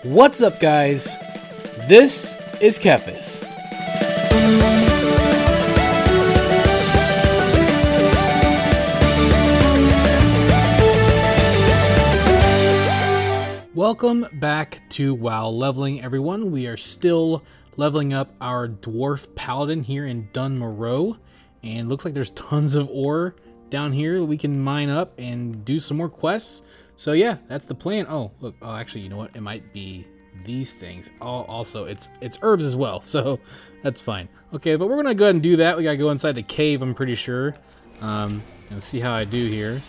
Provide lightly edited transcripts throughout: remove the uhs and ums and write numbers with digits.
What's up, guys? This is Kephas. Welcome back to WoW Leveling, everyone. We are still leveling up our Dwarf Paladin here in Dun Moreau, and looks like there's tons of ore down here that we can mine up and do some more quests. So yeah, that's the plan. Oh, look. Oh, actually, you know what? It might be these things. Also, it's herbs as well, so that's fine. Okay, but we're gonna go ahead and do that. We gotta go inside the cave, I'm pretty sure, and see how I do here.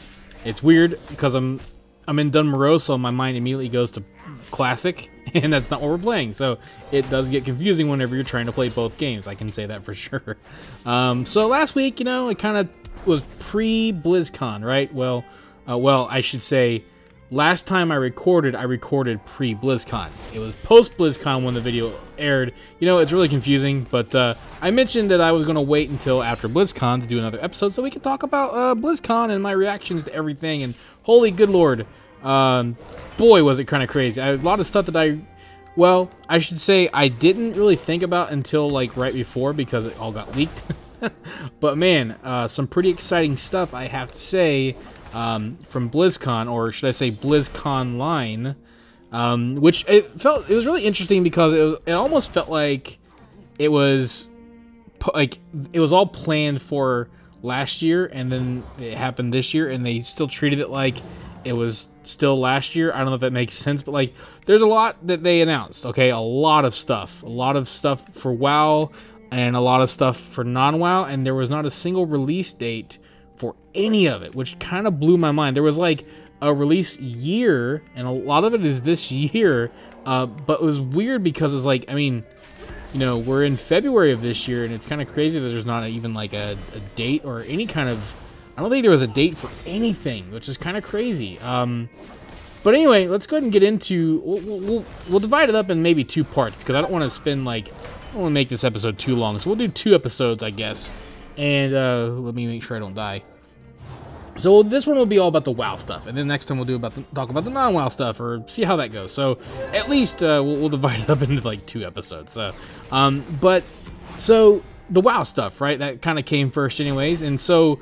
It's weird because I'm in Dun Moreau, so my mind immediately goes to Classic, and that's not what we're playing. So it does get confusing whenever you're trying to play both games. I can say that for sure. So last week, you know, it kind of was pre-Blizzcon, right? Well, I should say. Last time I recorded pre-BlizzCon. It was post-BlizzCon when the video aired. You know, it's really confusing, but I mentioned that I was going to wait until after BlizzCon to do another episode so we could talk about BlizzCon and my reactions to everything, and holy good lord, boy was it kind of crazy. A lot of stuff that I should say I didn't really think about until like right before because it all got leaked. But man, some pretty exciting stuff, I have to say. From BlizzCon, or should I say BlizzCon line, which it was really interesting because it almost felt like it was all planned for last year, and then it happened this year, and they still treated it like it was still last year. I don't know if that makes sense, but like there's a lot that they announced. Okay, a lot of stuff for WoW and a lot of stuff for non-WoW, and there was not a single release date for any of it, which kind of blew my mind. There was like a release year, and a lot of it is this year, but it was weird because it's like, I mean, you know, we're in February of this year, and it's kind of crazy that there's not even like a date or any kind of, I don't think there was a date for anything, which is kind of crazy. But anyway, let's go ahead and get into, we'll divide it up in maybe two parts, because I don't want to spend like, I don't want to make this episode too long, so we'll do 2 episodes, I guess. And let me make sure I don't die. So this one will be all about the WoW stuff, and then next time we'll talk about the non-WoW stuff, or see how that goes. So at least we'll divide it up into like 2 episodes. So, so the WoW stuff, right? That kind of came first, anyways. And so,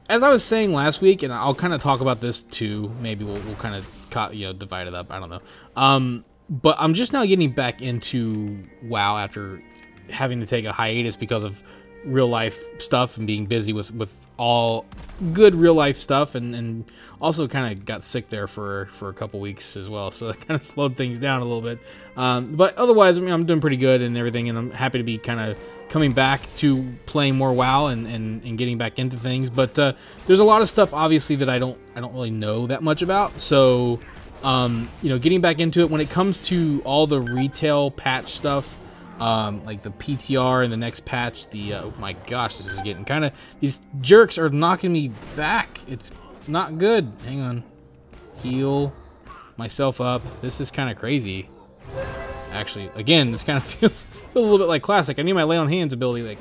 as I was saying last week, and I'll kind of talk about this too. Maybe we'll kind of divide it up. I don't know. But I'm just now getting back into WoW after having to take a hiatus because of real life stuff and being busy with all good real life stuff, and also kind of got sick there for a couple weeks as well, so that kind of slowed things down a little bit, but otherwise, I mean, I'm doing pretty good and everything, and I'm happy to be kind of coming back to playing more WoW and getting back into things. But there's a lot of stuff obviously that I don't really know that much about, so you know, getting back into it when it comes to all the retail patch stuff, like the PTR and the next patch, oh my gosh, this is getting kind of, these jerks are knocking me back. It's not good. Hang on. Heal myself up. This is kind of crazy. Actually, again, this kind of feels a little bit like Classic. I need my lay on hands ability like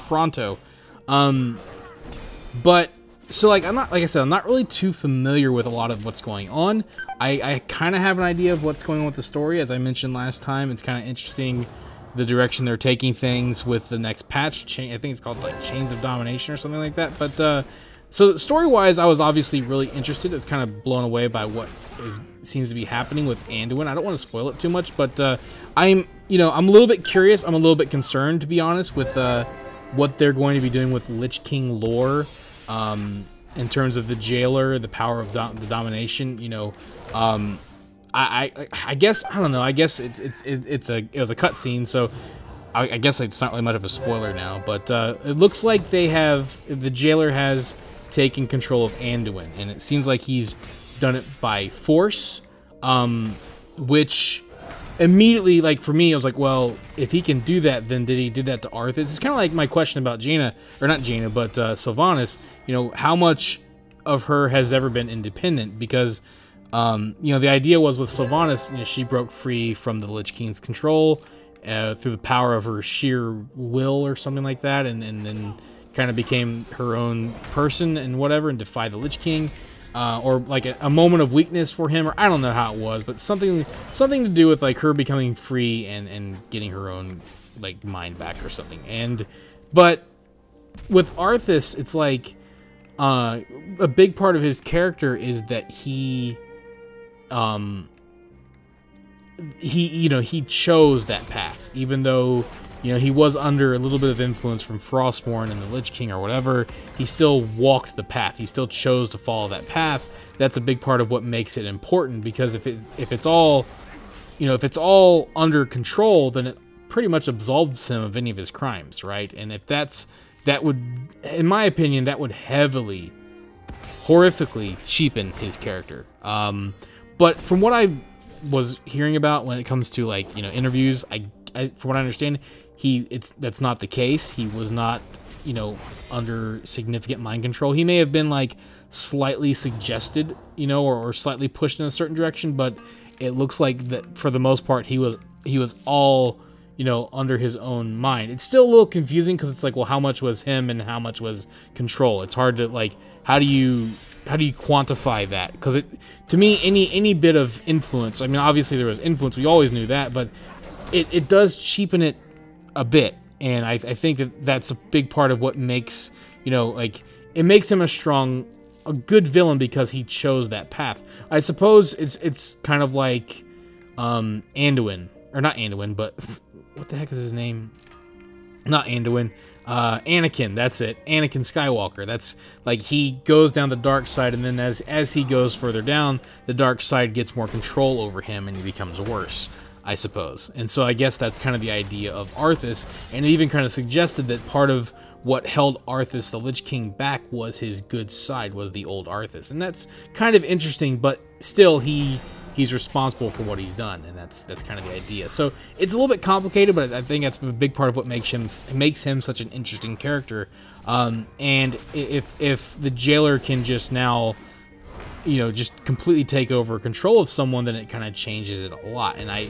pronto. But so like like I said, I'm not really too familiar with a lot of what's going on. I kind of have an idea of what's going on with the story. As I mentioned last time, it's kind of interesting the direction they're taking things with the next patch. I think it's called like Chains of Domination or something like that. But so story-wise, I was obviously really interested. It's kind of blown away by what seems to be happening with Anduin. I don't want to spoil it too much, but I'm a little bit curious. I'm a little bit concerned, to be honest, with what they're going to be doing with Lich King lore, in terms of the Jailer, the power of the domination. You know, I guess, I don't know, I guess it was a cutscene, so I guess it's not really much of a spoiler now, but it looks like the Jailer has taken control of Anduin, and it seems like he's done it by force, which immediately, like, for me, I was like, well, if he can do that, then did he do that to Arthas? It's kind of like my question about Jaina, or not Jaina, but Sylvanas. You know, how much of her has ever been independent? Because you know, the idea was with Sylvanas, you know, she broke free from the Lich King's control through the power of her sheer will or something like that, and then kind of became her own person and whatever, and defied the Lich King. or like a moment of weakness for him, or I don't know how it was, but something to do with like her becoming free and getting her own like mind back or something. But with Arthas, it's like a big part of his character is that he chose that path, even though he was under a little bit of influence from Frostmourne and the Lich King or whatever. He still walked the path. He still chose to follow that path. That's a big part of what makes it important, because if it's all under control, then it pretty much absolves him of any of his crimes, right? And if that would, in my opinion, that would heavily, horrifically cheapen his character. But from what I was hearing about when it comes to like interviews, from what I understand, that's not the case. He was not under significant mind control. He may have been like slightly suggested, or slightly pushed in a certain direction, but it looks like that for the most part he was all under his own mind. It's still a little confusing because it's like, well, how much was him and how much was control? It's hard to like, how do you quantify that? Because to me, any bit of influence, I mean, obviously there was influence, we always knew that, but it does cheapen it a bit, and I think that's a big part of what makes, like, it makes him a good villain because he chose that path. I suppose it's kind of like Anduin, or not Anduin, but what the heck is his name? Not Anduin. Anakin, that's it. Anakin Skywalker. That's like, he goes down the dark side, and then as he goes further down, the dark side gets more control over him and he becomes worse, I suppose. And so I guess that's kind of the idea of Arthas, and it even kind of suggested that part of what held Arthas the Lich King back was his good side, was the old Arthas. And that's kind of interesting, but still he's responsible for what he's done, and that's kind of the idea. So it's a little bit complicated, but I think that's a big part of what makes him such an interesting character. And if the jailer can just now, just completely take over control of someone, then it kind of changes it a lot. And I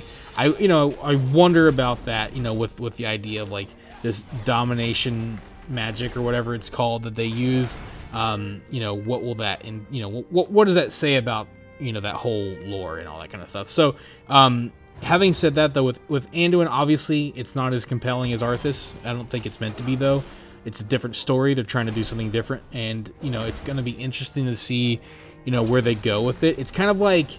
wonder about that, with the idea of like this domination magic or whatever it's called that they use. What will that, and what does that say about that whole lore and all that kind of stuff. So, having said that, though, with Anduin, obviously, it's not as compelling as Arthas. I don't think it's meant to be, though. It's a different story. They're trying to do something different, and, it's going to be interesting to see, where they go with it. It's kind of like,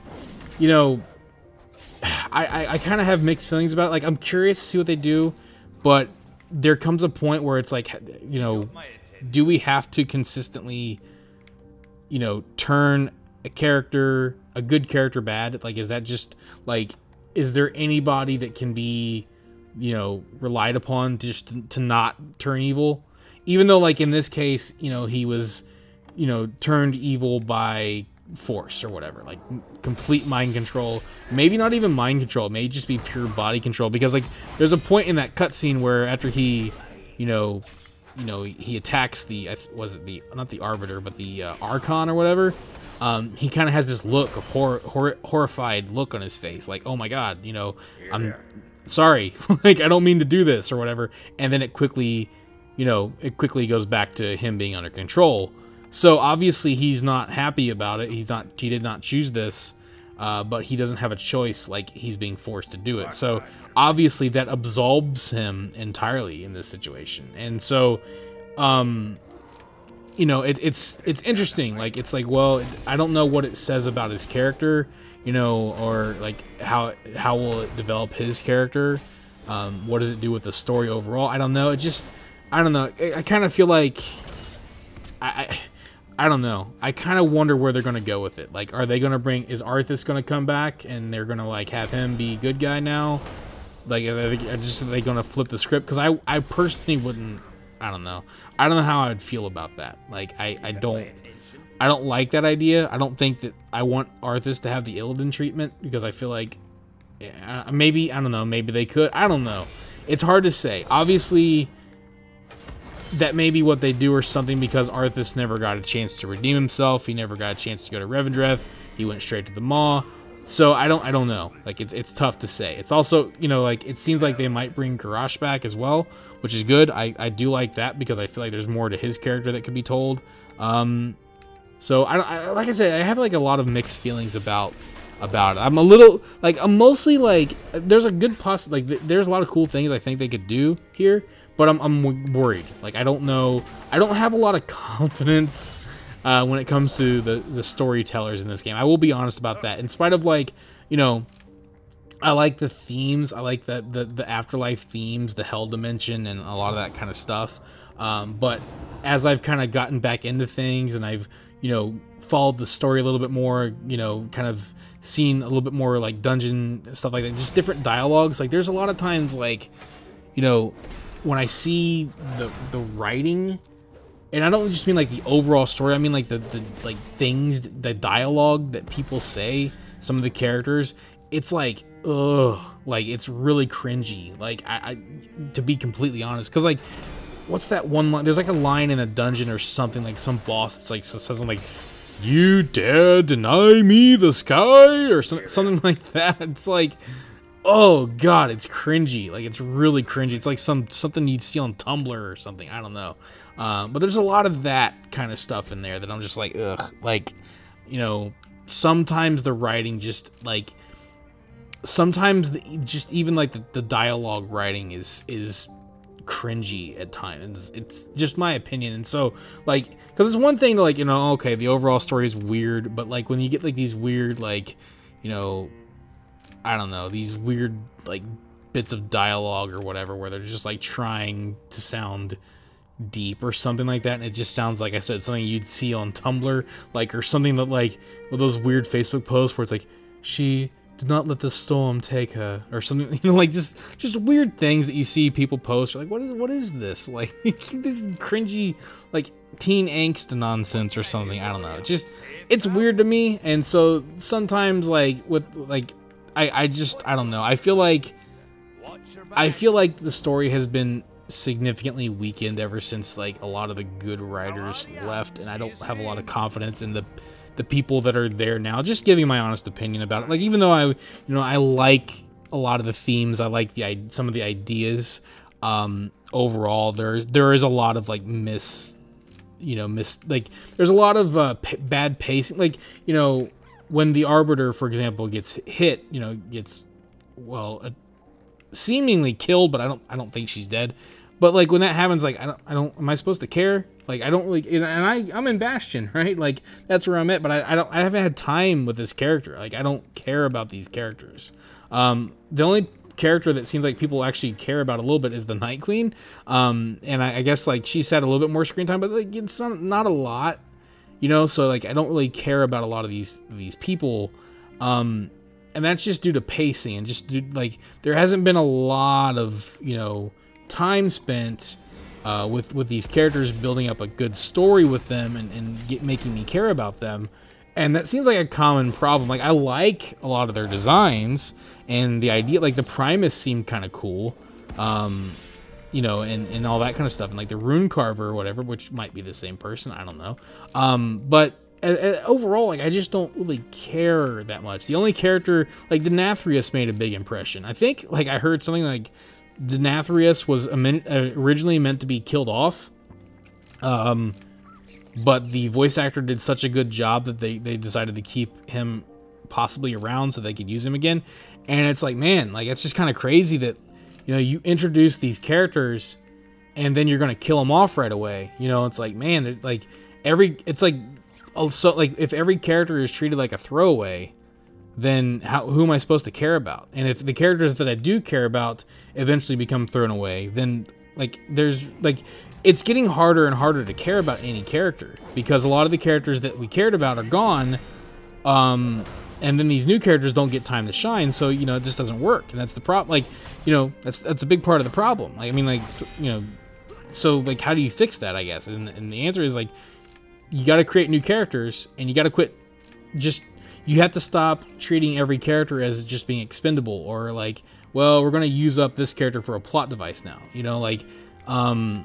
I kind of have mixed feelings about it. Like, I'm curious to see what they do, but there comes a point where it's like, do we have to consistently, turn a good character bad? Like, is that just like, is there anybody that can be relied upon just to not turn evil, even though like in this case he was turned evil by force or whatever, like complete mind control, maybe not even mind control, it may just be pure body control, because like there's a point in that cutscene where after he he attacks not the Arbiter, but the Archon or whatever. He kind of has this look of horrified look on his face, like, oh my god, I'm sorry, like, I don't mean to do this or whatever, and then it quickly goes back to him being under control. So obviously he's not happy about it. He did not choose this, but he doesn't have a choice, like, he's being forced to do it. So obviously that absolves him entirely in this situation. And so it's interesting. Like, it's like, well, I don't know what it says about his character, or like how will it develop his character? What does it do with the story overall? I don't know. I don't know. I kind of feel like I don't know. I kind of wonder where they're going to go with it. Like, are they going to is Arthas going to come back and they're going to like have him be good guy now? Like, are they going to flip the script? Because I personally wouldn't. I don't know. I don't know how I would feel about that. Like, I don't like that idea. I don't think that I want Arthas to have the Illidan treatment, because I feel like maybe, I don't know, maybe they could. I don't know. It's hard to say. Obviously, that may be what they do or something, because Arthas never got a chance to redeem himself. He never got a chance to go to Revendreth. He went straight to the Maw. So I don't know. Like, it's tough to say. It's also, like, it seems like they might bring Garrosh back as well, which is good. I do like that, because I feel like there's more to his character that could be told. So like I said, I have like a lot of mixed feelings about it. I'm a little like, I'm mostly like, there's a good there's a lot of cool things I think they could do here, but I'm worried. Like, I don't know, I don't have a lot of confidence when it comes to the storytellers in this game. I will be honest about that. In spite of, like, you know, I like the themes, I like the afterlife themes, the hell dimension, and a lot of that kind of stuff. But as I've kind of gotten back into things, and I've, you know, followed the story a little bit more, you know, kind of seen a little bit more like dungeon stuff like that, just different dialogues. Like, there's a lot of times, like, you know, when I see the writing, and I don't just mean like the overall story, I mean like the like things, the dialogue that people say, some of the characters, it's like, ugh, like, it's really cringy. Like, I to be completely honest, because, like, what's that one line? There's like a line in a dungeon or something, like some boss, it's like, says something like, "You dare deny me the sky," or something like that. It's like, oh god, it's cringy. Like, it's really cringy. It's like something you'd see on Tumblr or something. I don't know. But there's a lot of that kind of stuff in there that I'm just like, ugh. Like, you know, sometimes the writing just, like, sometimes just even like the dialogue writing is cringy at times. It's just my opinion. And so, like, because it's one thing to, like, you know, okay, the overall story is weird, but like when you get like these weird, like, you know, I don't know, these weird like bits of dialogue or whatever where they're just like trying to sound deep or something like that, and it just sounds, like I said, something you'd see on Tumblr, like, or something that, like, with those weird Facebook posts where it's like, "She did not let the storm take her," or something, you know, like, just weird things that you see people post. You're like, what is this? Like, this cringy, like, teen angst nonsense or something. I don't know. It's weird to me. And so sometimes, like, with, like, I don't know. I feel like the story has been significantly weakened ever since, like, a lot of the good writers left, and I don't have a lot of confidence in the people that are there now. Just giving my honest opinion about it. Like, even though I like a lot of the themes, I like some of the ideas, overall there is a lot of, like, like, there's a lot of bad pacing. Like, you know, when the Arbiter, for example, gets hit, you know, gets, well, seemingly killed, but I don't think she's dead. But, like, when that happens, like, I don't, am I supposed to care? Like, I don't, like, and I'm in Bastion, right? Like, that's where I'm at, but I haven't had time with this character. Like, I don't care about these characters. The only character that seems like people actually care about a little bit is the Night Queen. And I guess, like, she's had a little bit more screen time, but, like, it's not a lot, you know? So, like, I don't really care about a lot of these people. And that's just due to pacing, and just like, there hasn't been a lot of, you know, time spent with these characters, building up a good story with them, and making me care about them. And that seems like a common problem. Like, I like a lot of their designs, and the idea, like, the Primus seemed kind of cool, you know, and all that kind of stuff, and like the Rune Carver or whatever, which might be the same person, I don't know. But overall, like, I just don't really care that much. The only character, like, the Nathrius made a big impression. I think, like, I heard something like the Nathrius was originally meant to be killed off, but the voice actor did such a good job that they decided to keep him possibly around so they could use him again. And it's like, man, like, it's just kind of crazy that, you know, you introduce these characters and then you're gonna kill them off right away. You know, it's like, man, like, it's like, also, like, if every character is treated like a throwaway, then who am I supposed to care about? And if the characters that I do care about eventually become thrown away, then, like, it's getting harder and harder to care about any character, because a lot of the characters that we cared about are gone, and then these new characters don't get time to shine, so, you know, it just doesn't work, and that's the problem. Like, you know, that's a big part of the problem. Like, I mean, like, you know, so, like, how do you fix that, I guess? And the answer is, like, you got to create new characters, and you got to quit you have to stop treating every character as just being expendable, or like, well, we're going to use up this character for a plot device now, you know, like, and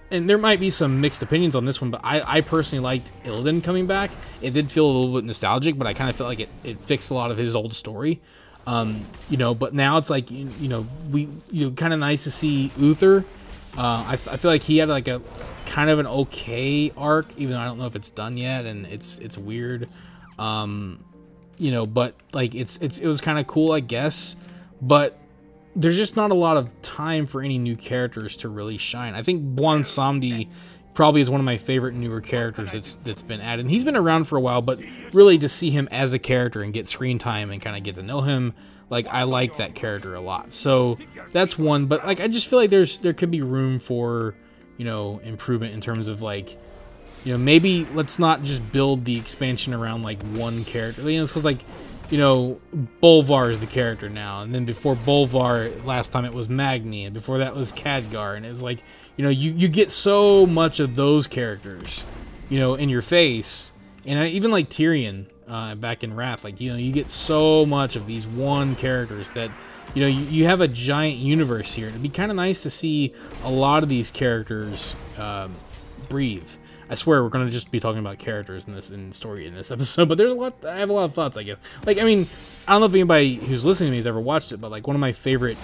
there might be some mixed opinions on this one, but I personally liked Illidan coming back. It did feel a little bit nostalgic, but I kind of felt like it fixed a lot of his old story, you know, but now it's like, you know, kind of nice to see Uther. I feel like he had like kind of an okay arc, even though I don't know if it's done yet, and it's weird. You know, but like it was kind of cool, I guess. But there's just not a lot of time for any new characters to really shine. I think Bwan Samdi probably is one of my favorite newer characters that's been added. And he's been around for a while, but really to see him as a character and get screen time and kind of get to know him, like, I like that character a lot. So that's one. But like, I just feel like there could be room for, you know, improvement in terms of, like, you know, maybe let's not just build the expansion around like one character. You know, it's because, like, you know, Bolvar is the character now, and then before Bolvar, last time it was Magni, and before that was Khadgar, and it was like, you know, you get so much of those characters, you know, in your face, and even like Tyrion back in Wrath, like, you know, you get so much of these one characters that, you know, you have a giant universe here, and it'd be kind of nice to see a lot of these characters breathe. I swear we're gonna just be talking about characters in story in this episode, but there's a lot. I have a lot of thoughts, I guess. Like, I mean, I don't know if anybody who's listening to me has ever watched it, but like, one of my favorite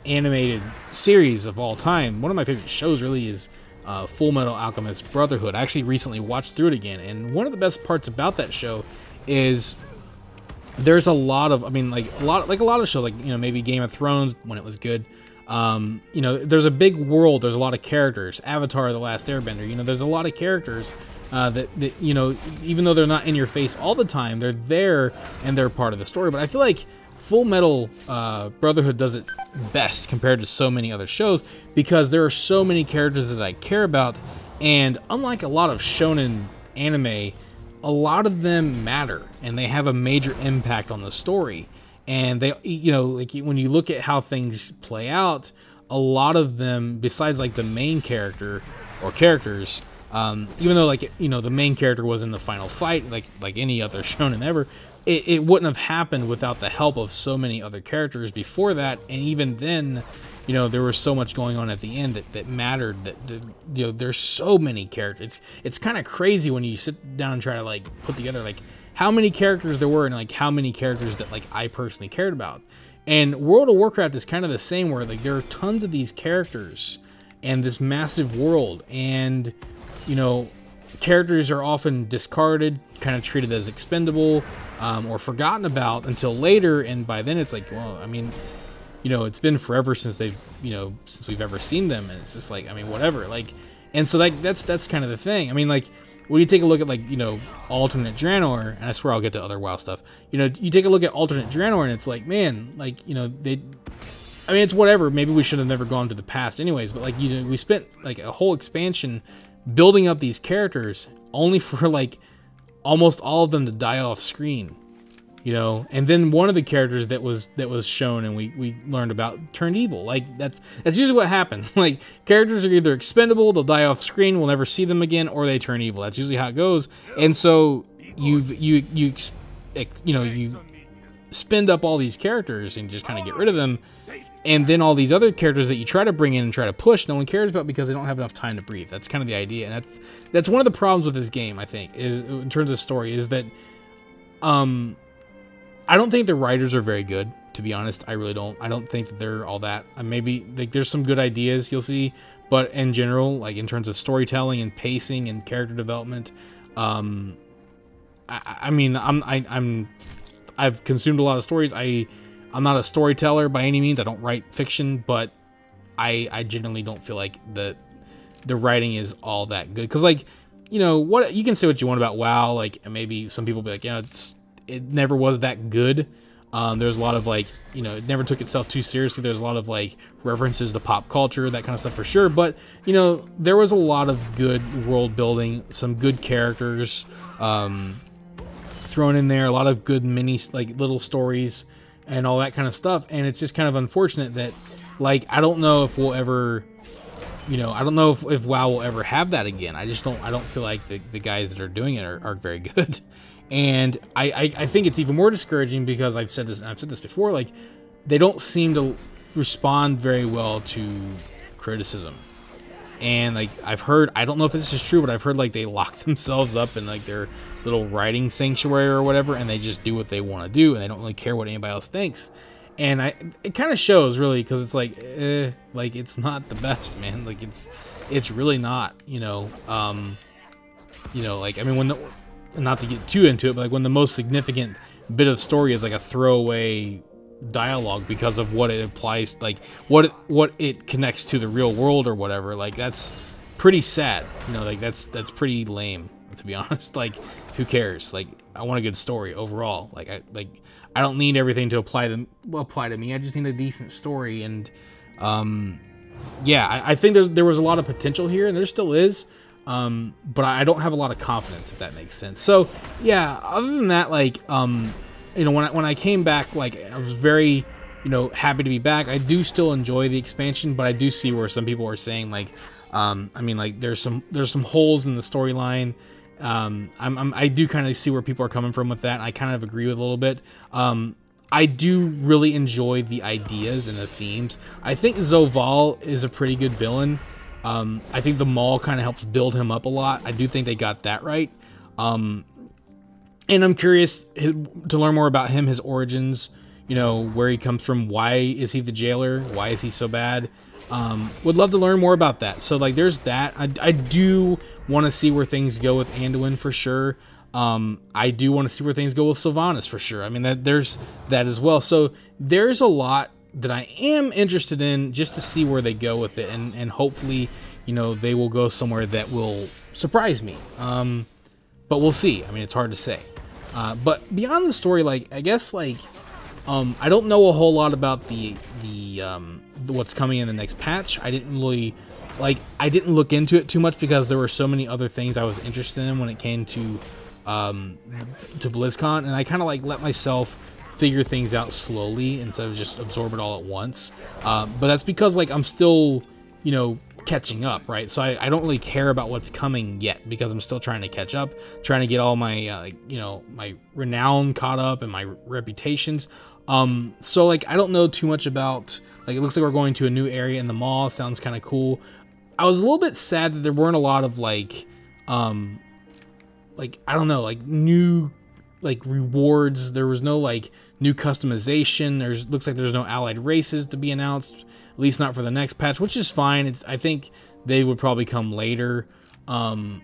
animated series of all time, one of my favorite shows really is Full Metal Alchemist Brotherhood. I actually recently watched through it again, and one of the best parts about that show is there's a lot of, I mean, like a lot of shows, like, you know, maybe Game of Thrones when it was good. You know, there's a big world, there's a lot of characters. Avatar: The Last Airbender, you know, there's a lot of characters that, you know, even though they're not in your face all the time, they're there and they're part of the story. But I feel like Full Metal Brotherhood does it best compared to so many other shows, because there are so many characters that I care about, and unlike a lot of shonen anime, a lot of them matter and they have a major impact on the story. And they, you know, like when you look at how things play out, a lot of them, besides like the main character or characters, even though, like, you know, the main character was in the final fight, like any other shonen ever, it wouldn't have happened without the help of so many other characters before that. And even then, you know, there was so much going on at the end that mattered. That you know, there's so many characters. It's kind of crazy when you sit down and try to like put together like how many characters there were and like how many characters that like I personally cared about. And World of Warcraft is kind of the same, where like there are tons of these characters and this massive world, and, you know, characters are often discarded, kind of treated as expendable, or forgotten about until later. And by then it's like, well, I mean, you know, it's been forever since they've, you know, since we've ever seen them, and it's just like, I mean, whatever. Like, and so like that's kind of the thing. I mean, like, when you take a look at, like, you know, alternate Draenor, and I swear I'll get to other WoW stuff, you know, you take a look at alternate Draenor and it's like, man, like, you know, I mean, it's whatever, maybe we should have never gone to the past anyways, but like, you know, we spent like a whole expansion building up these characters only for like almost all of them to die off screen, you know, and then one of the characters that was shown and we learned about turned evil. Like, that's usually what happens. Like, characters are either expendable, they'll die off screen, we'll never see them again, or they turn evil. That's usually how it goes. And so you know, you spend up all these characters and just kind of get rid of them, and then all these other characters that you try to bring in and try to push, no one cares about because they don't have enough time to breathe. That's kind of the idea, and that's one of the problems with this game, I think, is in terms of story, is that I don't think the writers are very good, to be honest. I really don't. I don't think that they're all that. Maybe like there's some good ideas you'll see, but in general, like in terms of storytelling and pacing and character development, I mean, I've consumed a lot of stories. I'm not a storyteller by any means. I don't write fiction, but I genuinely don't feel like the writing is all that good. Because, like, you know, what you can say what you want about WoW, like, and maybe some people be like, you know, it never was that good. There's a lot of, like, you know, it never took itself too seriously. There's a lot of, like, references to pop culture, that kind of stuff for sure. But, you know, there was a lot of good world building, some good characters thrown in there, a lot of good mini, like, little stories and all that kind of stuff. And it's just kind of unfortunate that, like, I don't know if we'll ever, you know, I don't know if WoW will ever have that again. I don't feel like the guys that are doing it are very good. And I think it's even more discouraging because I've said this before, like, they don't seem to respond very well to criticism. And, like, I've heard, I don't know if this is true, but I've heard, like, they lock themselves up in, like, their little writing sanctuary or whatever, and they just do what they want to do, and they don't really care what anybody else thinks. And it kind of shows really, because it's like it's not the best, man. Like it's really not, you know. Like, I mean, when not to get too into it, but like when the most significant bit of story is like a throwaway dialogue because of what it applies, like what it connects to the real world or whatever, like that's pretty sad, you know. Like that's pretty lame, to be honest. Like, who cares? Like, I want a good story overall. Like I don't need everything to apply to me. I just need a decent story. And yeah, I think there was a lot of potential here, and there still is. But I don't have a lot of confidence, if that makes sense. So yeah, other than that, like, you know, when I came back, like, I was very, you know, happy to be back. I do still enjoy the expansion, but I do see where some people are saying, like, I mean, like, there's some holes in the storyline. I do kind of see where people are coming from with that, and I kind of agree with a little bit. I do really enjoy the ideas and the themes. I think Zoval is a pretty good villain. I think the mall kind of helps build him up a lot. I do think they got that right. And I'm curious to learn more about him, his origins, you know, where he comes from. Why is he the jailer? Why is he so bad? Would love to learn more about that. So, like, there's that. I do want to see where things go with Anduin for sure. I do want to see where things go with Sylvanas for sure. I mean, there's that as well. So there's a lot that I am interested in, just to see where they go with it, and hopefully, you know, they will go somewhere that will surprise me. But we'll see. I mean, it's hard to say. But beyond the story, like, I guess, like, I don't know a whole lot about the what's coming in the next patch. I didn't really, like, I didn't look into it too much because there were so many other things I was interested in when it came to BlizzCon, and I kind of, like, let myself figure things out slowly instead of just absorb it all at once. But that's because, like, I'm still, you know, catching up, right? So I don't really care about what's coming yet, because I'm still trying to catch up, trying to get all my, you know, my renown caught up and my reputations. So, like, I don't know too much about, like, it looks like we're going to a new area in the mall. Sounds kind of cool. I was a little bit sad that there weren't a lot of, like, I don't know, like, new, like, rewards. There was no, like, new customization. Looks like there's no allied races to be announced, at least not for the next patch, which is fine. I think they would probably come later. You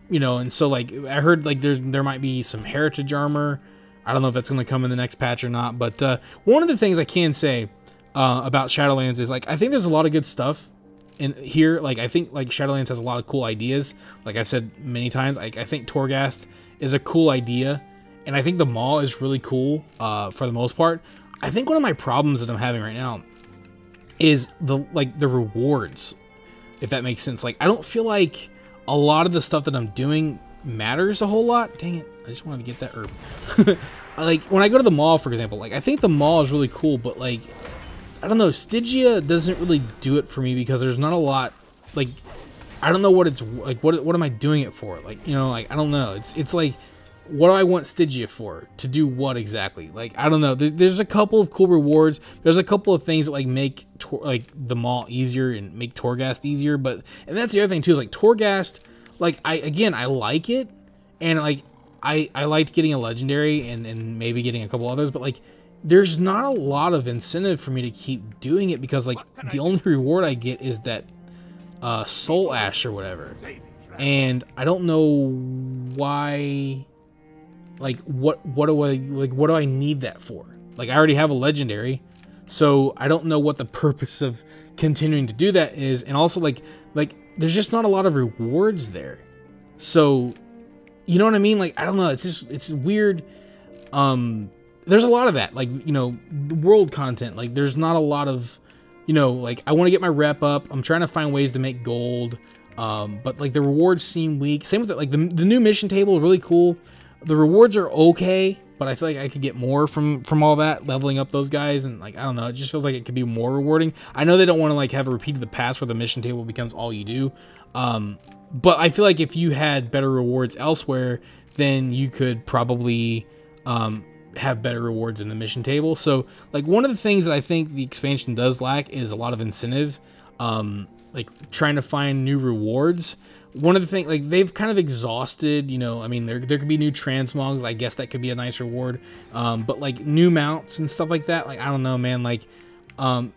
know, and so, like, I heard, like, there might be some heritage armor. I don't know if that's going to come in the next patch or not, but one of the things I can say about Shadowlands is, like, I think there's a lot of good stuff in here. Like, I think, like, Shadowlands has a lot of cool ideas. Like I've said many times, I think Torghast is a cool idea, and I think the mall is really cool for the most part. I think one of my problems that I'm having right now is the rewards, if that makes sense. Like, I don't feel like a lot of the stuff that I'm doing matters a whole lot. Dang it, I just wanted to get that herb. Like, when I go to the mall, for example, like, I think the mall is really cool, but, like, I don't know, Stygia doesn't really do it for me, because there's not a lot, like, I don't know what it's, like, what am I doing it for? Like, you know, like, I don't know. It's like, what do I want Stygia for? To do what exactly? Like, I don't know. There's a couple of cool rewards. There's a couple of things that, like, make, like, the mall easier and make Torghast easier, and that's the other thing, too, is, like, Torghast, like, I like it, and, like, I liked getting a legendary and maybe getting a couple others, but, like, there's not a lot of incentive for me to keep doing it, because, like, the only reward I get is that soul ash or whatever, and I don't know why. Like, what do I need that for? Like, I already have a legendary, so I don't know what the purpose of continuing to do that is. And also, like there's just not a lot of rewards there, so, you know what I mean? Like, I don't know, it's weird. There's a lot of that, like, you know, the world content. Like, there's not a lot of, you know, like, I want to get my rep up. I'm trying to find ways to make gold, but, like, the rewards seem weak. Same with it, like, the new mission table is really cool. The rewards are okay, but I feel like I could get more from all that, leveling up those guys, and, like, I don't know, it just feels like it could be more rewarding. I know they don't want to, like, have a repeat of the past where the mission table becomes all you do, but I feel like if you had better rewards elsewhere, then you could probably have better rewards in the mission table. So, like, one of the things that I think the expansion does lack is a lot of incentive, like, trying to find new rewards. one of the things, like, they've kind of exhausted, you know, I mean, there could be new transmogs. I guess that could be a nice reward. But like new mounts and stuff like that, like, I don't know, man, like,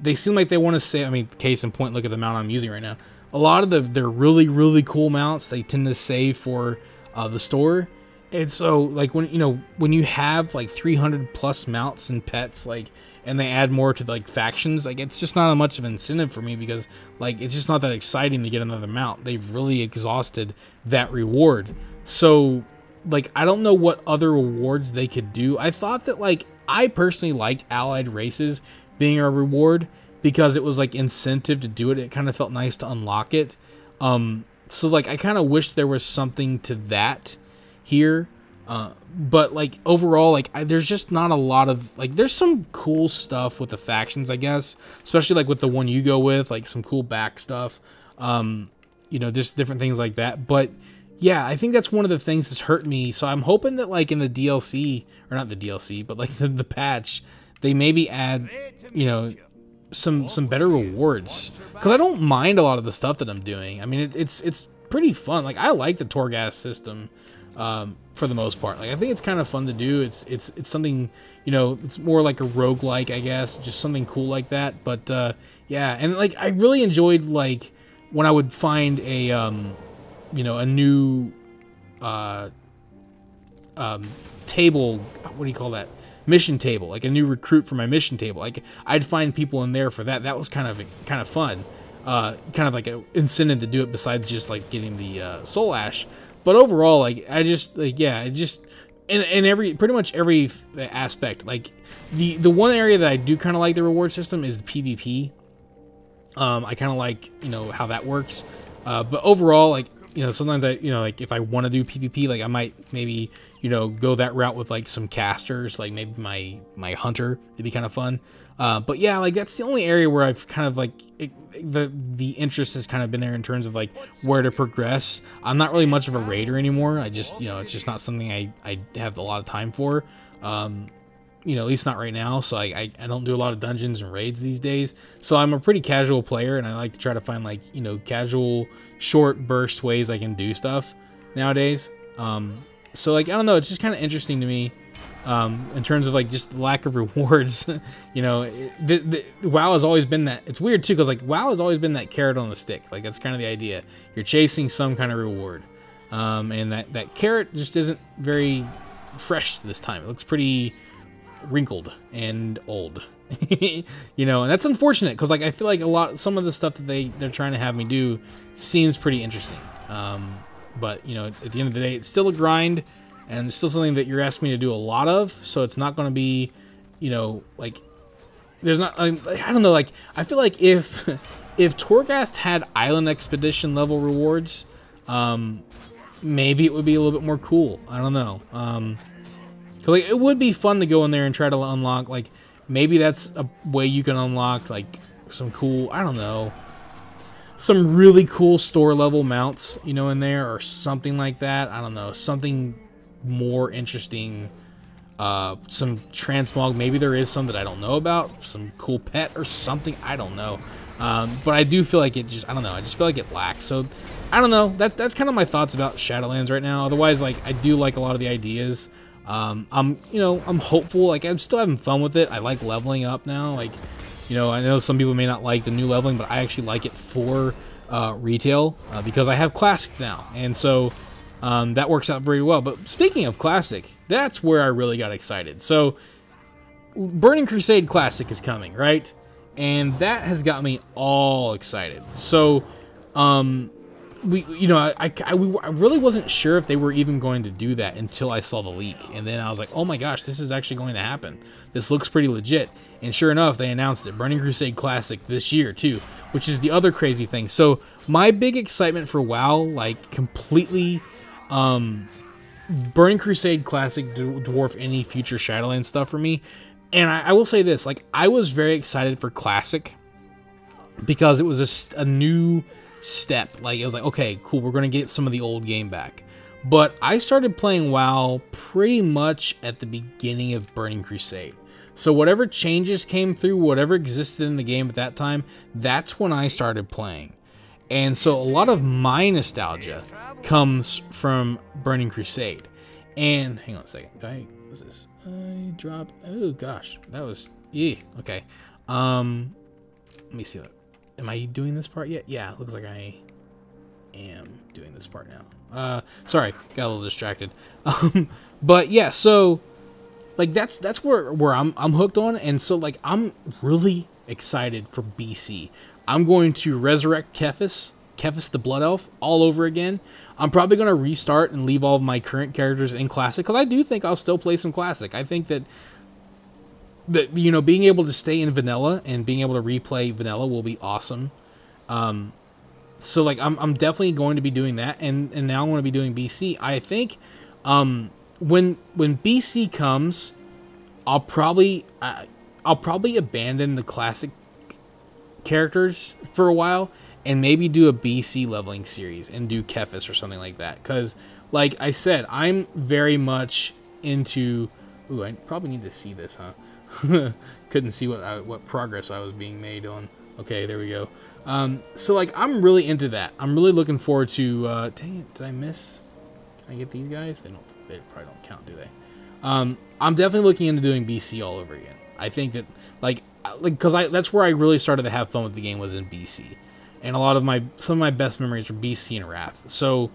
they seem like they want to say, I mean, case in point, look at the mount I'm using right now. A lot of their really, really cool mounts, they tend to save for the store. And so, like, when, you know, when you have like 300 plus mounts and pets, like, and they add more to like factions, like, it's just not much of an incentive for me, because like, it's just not that exciting to get another mount. They've really exhausted that reward. So like, I don't know what other rewards they could do. I thought that, like, I personally liked allied races being a reward because it was like incentive to do it. It kind of felt nice to unlock it. So like, I kind of wish there was something to that here. But like, overall, like, there's just not a lot of, like, there's some cool stuff with the factions, I guess, especially like with the one you go with, like some cool back stuff, you know, just different things like that. But yeah, I think that's one of the things that's hurt me. So I'm hoping that, like, in the DLC, or not the DLC, but like the patch, they maybe add, you know, some better rewards, because I don't mind a lot of the stuff that I'm doing. I mean, it's pretty fun. Like, I like the Torghast system, for the most part. Like, I think it's kind of fun to do. It's something, you know, it's more like a roguelike, I guess, just something cool like that. But yeah, and like, I really enjoyed, like, when I would find a you know, a new table, what do you call that, mission table, like a new recruit for my mission table. Like, I'd find people in there for that. That was kind of fun, kind of like an incentive to do it, besides just like getting the soul ash. But overall, like, I just, like, yeah, it just, in every, pretty much every aspect, like, the one area that I do kind of like the reward system is the PvP. I kind of like, you know, how that works. But overall, like, you know, sometimes I, you know, like, if I want to do PvP, like, I might maybe, you know, go that route with like some casters, like maybe my hunter. It'd be kind of fun. But yeah, like, that's the only area where I've kind of like, the interest has kind of been there in terms of like where to progress. I'm not really much of a raider anymore. I just, you know, it's just not something I have a lot of time for. You know, at least not right now. So I don't do a lot of dungeons and raids these days. So I'm a pretty casual player, and I like to try to find, like, you know, casual, short burst ways I can do stuff nowadays. So like, I don't know, it's just kind of interesting to me, in terms of like just the lack of rewards. You know, WoW has always been that. It's weird too, because like, WoW has always been that carrot on the stick. Like, that's kind of the idea. You're chasing some kind of reward, and that carrot just isn't very fresh this time. It looks pretty wrinkled and old. You know, and that's unfortunate, because like, I feel like some of the stuff that they're trying to have me do seems pretty interesting. But you know, at the end of the day, it's still a grind, and it's still something that you're asking me to do a lot of. So it's not going to be, you know, like, there's not, I don't know, like, I feel like if Torghast had island expedition level rewards, maybe it would be a little bit more cool. I don't know. Cause like, it would be fun to go in there and try to unlock, like, maybe that's a way you can unlock like some cool, I don't know, some really cool store level mounts, you know, in there, or something like that. I don't know, something more interesting. Some transmog, maybe there is some that I don't know about, some cool pet or something, I don't know. But I do feel like it just, I don't know, I just feel like it lacks. So I don't know, that's kind of my thoughts about Shadowlands right now. Otherwise, like, I do like a lot of the ideas. I'm hopeful. Like, I'm still having fun with it. I like leveling up now. Like, you know, I know some people may not like the new leveling, but I actually like it for retail, because I have Classic now, and so that works out very well. But speaking of Classic, that's where I really got excited. So Burning Crusade Classic is coming, right? And that has got me all excited. So I really wasn't sure if they were even going to do that until I saw the leak, and then I was like, oh my gosh, this is actually going to happen. This looks pretty legit. And sure enough, they announced it, Burning Crusade Classic this year too, which is the other crazy thing. So my big excitement for WoW, like, completely, Burning Crusade Classic dwarf any future Shadowlands stuff for me. And I will say this, like, I was very excited for Classic because it was a new step. Like, it was like, okay, cool, we're gonna get some of the old game back. But I started playing WoW pretty much at the beginning of Burning Crusade. So whatever changes came through, whatever existed in the game at that time, that's when I started playing. And so a lot of my nostalgia comes from Burning Crusade. And hang on a second. What's this? I dropped. Oh gosh, that was okay. Let me see that. Am I doing this part yet? Yeah, it looks like I am doing this part now. Sorry, got a little distracted. But yeah, so like that's where I'm hooked on, and so like I'm really excited for BC. I'm going to resurrect Kephas the Blood Elf all over again. I'm probably going to restart and leave all of my current characters in Classic, because I do think I'll still play some Classic. I think that you know, being able to stay in Vanilla and being able to replay Vanilla will be awesome. So like I'm definitely going to be doing that, and now I'm going to be doing BC. I think when BC comes, I'll probably abandon the Classic characters for a while and maybe do a BC leveling series and do Kephas or something like that, because like I said, I'm very much into I probably need to see this, huh? Couldn't see what progress I was being made on. Okay, there we go. So like I'm really into that. I'm really looking forward to dang it, did I miss? Can I get these guys? They probably don't count, do they? I'm definitely looking into doing BC all over again. I think that like because that's where I really started to have fun with the game, was in BC, and some of my best memories are BC and Wrath. So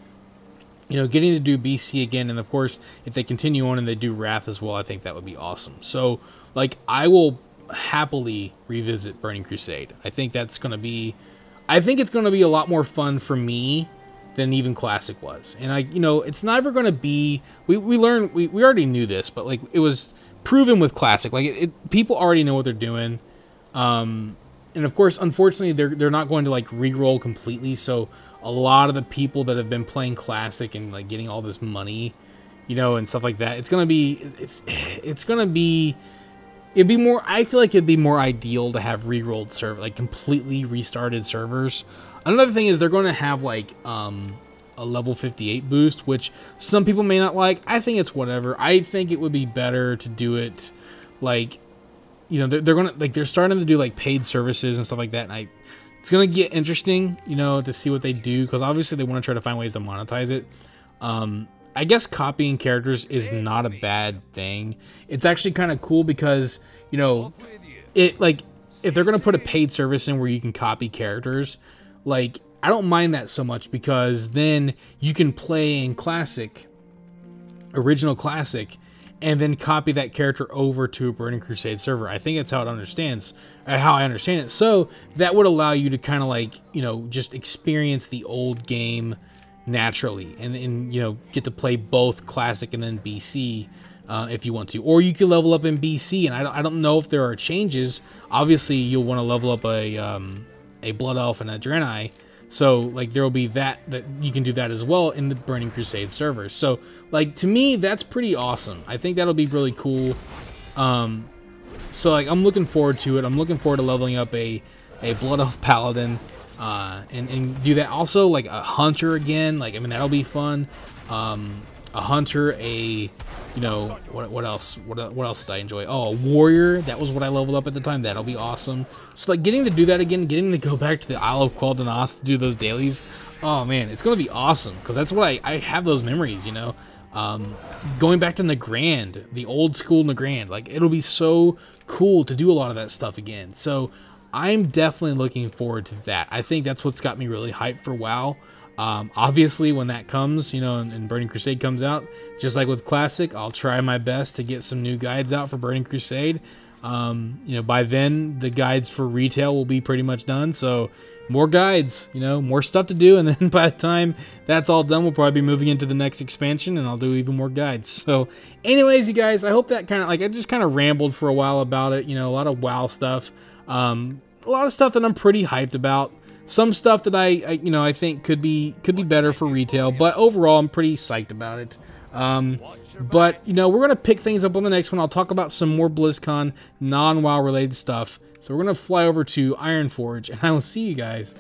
you know, getting to do BC again, and of course if they continue on and they do Wrath as well, I think that would be awesome. So like I will happily revisit Burning Crusade. I think it's going to be a lot more fun for me than even Classic was. And you know, it's never going to be, we already knew this, but like it was proven with Classic. Like people already know what they're doing. And of course, unfortunately, they're not going to like re-roll completely. So a lot of the people that have been playing Classic and like getting all this money, you know, and stuff like that, it'd be more, I feel like it'd be more ideal to have re-rolled server, like completely restarted servers. Another thing is they're going to have like a level 58 boost, which some people may not like. I think it's whatever. I think it would be better to do it like, you know, they're starting to do like paid services and stuff like that, and it's gonna get interesting, you know, to see what they do, because obviously they want to try to find ways to monetize it. I guess copying characters is not a bad thing. It's actually kind of cool because, you know, if they're going to put a paid service in where you can copy characters, like, I don't mind that so much, because then you can play in original Classic, and then copy that character over to a Burning Crusade server. I think that's how I understand it. So that would allow you to kind of like, you know, just experience the old game naturally, and you know, get to play both Classic and then BC if you want to, or you can level up in BC. And I don't know if there are changes. Obviously you'll want to level up a Blood Elf and a Draenei, so like there will be that you can do that as well in the Burning Crusade servers. So like, to me, that's pretty awesome. I think that'll be really cool. So like I'm looking forward to it. I'm looking forward to leveling up a Blood Elf Paladin. And do that also, like a hunter again. Like, I mean, that'll be fun. A hunter, you know, what else? What else did I enjoy? Oh, a warrior. That was what I leveled up at the time. That'll be awesome. So like, getting to do that again, getting to go back to the Isle of Quel'Danas to do those dailies. Oh man, it's gonna be awesome, because that's what I have those memories, you know. Going back to Nagrand, the old school Nagrand. Like, it'll be so cool to do a lot of that stuff again. So I'm definitely looking forward to that. I think that's what's got me really hyped for WoW. Obviously, when that comes, you know, and Burning Crusade comes out, just like with Classic, I'll try my best to get some new guides out for Burning Crusade. You know, by then, the guides for retail will be pretty much done, so more guides, you know, more stuff to do, and then by the time that's all done, we'll probably be moving into the next expansion, and I'll do even more guides. So, anyways, you guys, I hope that kind of, like, I just kind of rambled for a while about it, you know, a lot of WoW stuff. A lot of stuff that I'm pretty hyped about. Some stuff that you know, I think could be better for retail, but overall I'm pretty psyched about it. But you know, we're gonna pick things up on the next one. I'll talk about some more BlizzCon non-WoW related stuff. So we're gonna fly over to Ironforge, and I will see you guys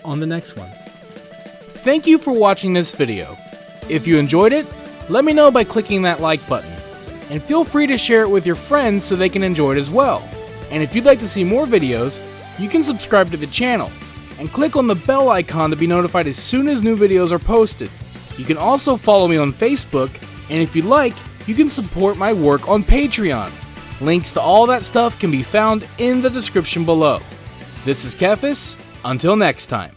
on the next one. Thank you for watching this video. If you enjoyed it, let me know by clicking that like button, and feel free to share it with your friends so they can enjoy it as well. And if you'd like to see more videos, you can subscribe to the channel. and click on the bell icon to be notified as soon as new videos are posted. You can also follow me on Facebook, and if you'd like, you can support my work on Patreon. Links to all that stuff can be found in the description below. This is Kephas. Until next time.